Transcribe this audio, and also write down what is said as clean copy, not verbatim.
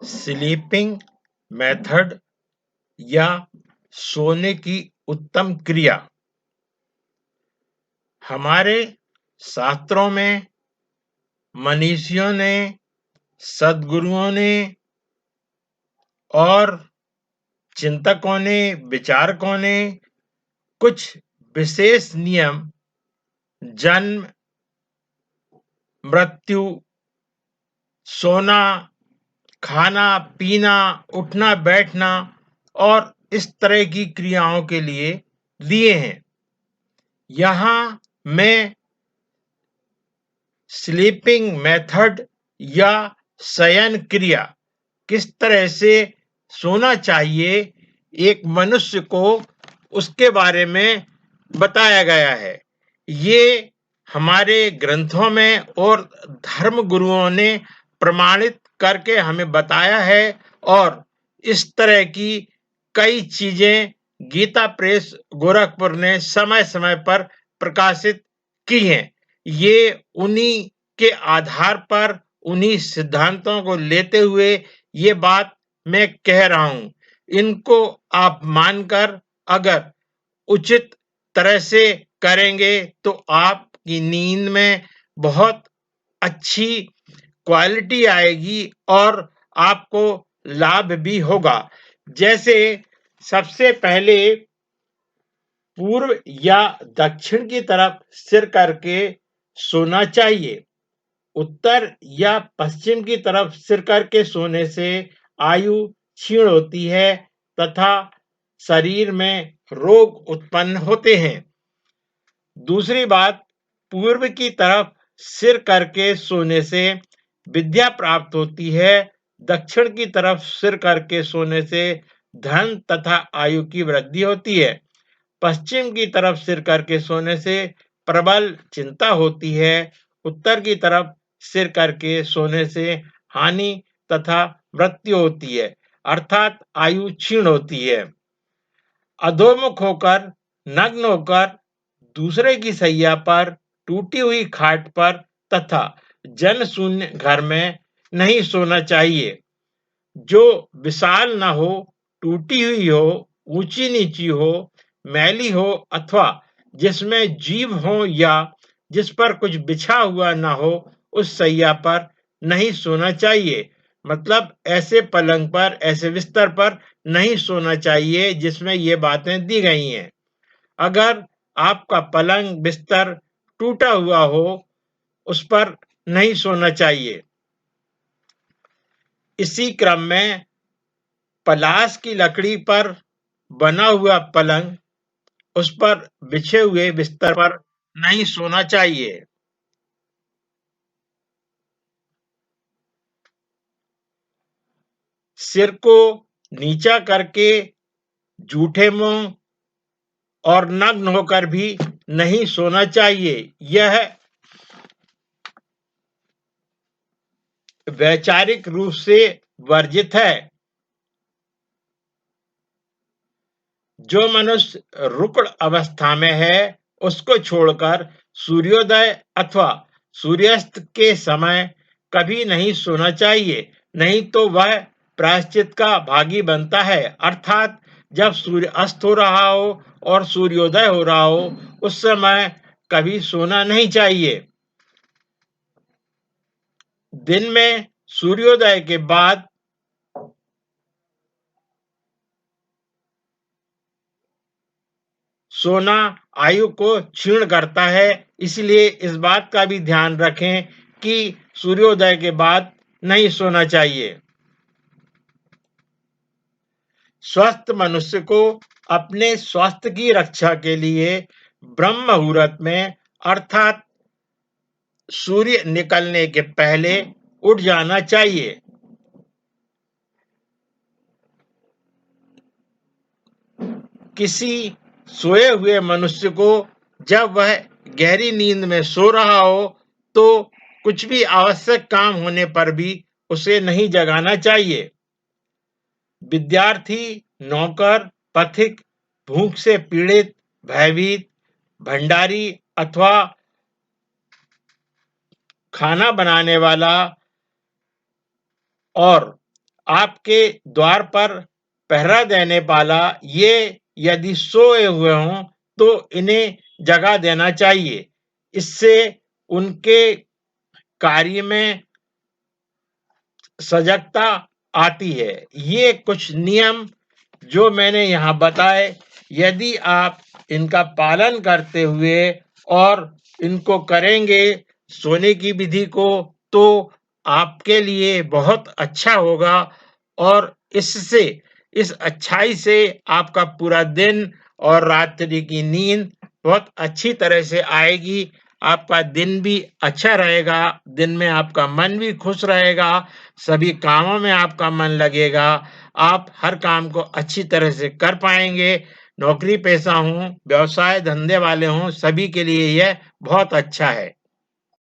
Sleeping method या सोने की उत्तम क्रिया। हमारे शास्त्रों में मनीषियों ने, सद्गुरुओं ने और चिंतकों ने, विचारकों ने कुछ विशेष नियम जन्म, मृत्यु, सोना, खाना, पीना, उठना, बैठना और इस तरह की क्रियाओं के लिए दिए हैं। यहाँ मैं स्लीपिंग मेथड या शयन क्रिया, किस तरह से सोना चाहिए एक मनुष्य को, उसके बारे में बताया गया है। ये हमारे ग्रंथों में और धर्म गुरुओं ने प्रमाणित करके हमें बताया है और इस तरह की कई चीजें गीता प्रेस गोरखपुर ने समय समय पर प्रकाशित की हैं। ये उन्हीं के आधार पर, उन्हीं सिद्धांतों को लेते हुए ये बात मैं कह रहा हूं। इनको आप मानकर अगर उचित तरह से करेंगे तो आपकी नींद में बहुत अच्छी क्वालिटी आएगी और आपको लाभ भी होगा। जैसे सबसे पहले पूर्व या दक्षिण की तरफ सिर करके सोना चाहिए। उत्तर या पश्चिम की तरफ सिर करके सोने से आयु क्षीण होती है तथा शरीर में रोग उत्पन्न होते हैं। दूसरी बात, पूर्व की तरफ सिर करके सोने से विद्या प्राप्त होती है। दक्षिण की तरफ सिर करके सोने से धन तथा आयु की वृद्धि होती है। पश्चिम की तरफ सिर करके सोने से प्रबल चिंता होती है। उत्तर की तरफ सिर करके सोने से हानि तथा मृत्यु होती है, अर्थात आयु क्षीण होती है। अधोमुख होकर, नग्न होकर दूसरे की सैया पर, टूटी हुई खाट पर तथा जन शून्य घर में नहीं सोना चाहिए। जो विशाल न हो, टूटी हुई हो, ऊंची नीची हो, मैली हो अथवा जिसमें जीव हो या जिस पर कुछ बिछा हुआ न हो, उस सैया पर नहीं सोना चाहिए। मतलब ऐसे पलंग पर, ऐसे बिस्तर पर नहीं सोना चाहिए जिसमें ये बातें दी गई हैं। अगर आपका पलंग बिस्तर टूटा हुआ हो, उस पर नहीं सोना चाहिए। इसी क्रम में पलाश की लकड़ी पर बना हुआ पलंग, उस पर बिछे हुए बिस्तर पर नहीं सोना चाहिए। सिर को नीचा करके जूठे मुंह और नग्न होकर भी नहीं सोना चाहिए। यह वैचारिक रूप से वर्जित है। जो मनुष्य रुक्ण अवस्था में है, उसको छोड़कर सूर्योदय अथवा सूर्यास्त के समय कभी नहीं सोना चाहिए, नहीं तो वह प्रायश्चित का भागी बनता है। अर्थात जब सूर्य अस्त हो रहा हो और सूर्योदय हो रहा हो, उस समय कभी सोना नहीं चाहिए। दिन में सूर्योदय के बाद सोना आयु को क्षीण करता है, इसलिए इस बात का भी ध्यान रखें कि सूर्योदय के बाद नहीं सोना चाहिए। स्वस्थ मनुष्य को अपने स्वास्थ्य की रक्षा के लिए ब्रह्म मुहूर्त में अर्थात सूर्य निकलने के पहले उठ जाना चाहिए। किसी सोए हुए मनुष्य को जब वह गहरी नींद में सो रहा हो तो कुछ भी आवश्यक काम होने पर भी उसे नहीं जगाना चाहिए। विद्यार्थी, नौकर, पथिक, भूख से पीड़ित, भयभीत, भंडारी अथवा खाना बनाने वाला और आपके द्वार पर पहरा देने वाला ये यदि सोए हुए हों तो इन्हें जगा देना चाहिए। इससे उनके कार्य में सजगता आती है। ये कुछ नियम जो मैंने यहाँ बताए, यदि आप इनका पालन करते हुए और इनको करेंगे सोने की विधि को, तो आपके लिए बहुत अच्छा होगा और इससे इस अच्छाई से आपका पूरा दिन और रात्रि की नींद बहुत अच्छी तरह से आएगी। आपका दिन भी अच्छा रहेगा, दिन में आपका मन भी खुश रहेगा, सभी कामों में आपका मन लगेगा, आप हर काम को अच्छी तरह से कर पाएंगे। नौकरी पेशा हों, व्यवसाय धंधे वाले हों, सभी के लिए यह बहुत अच्छा है।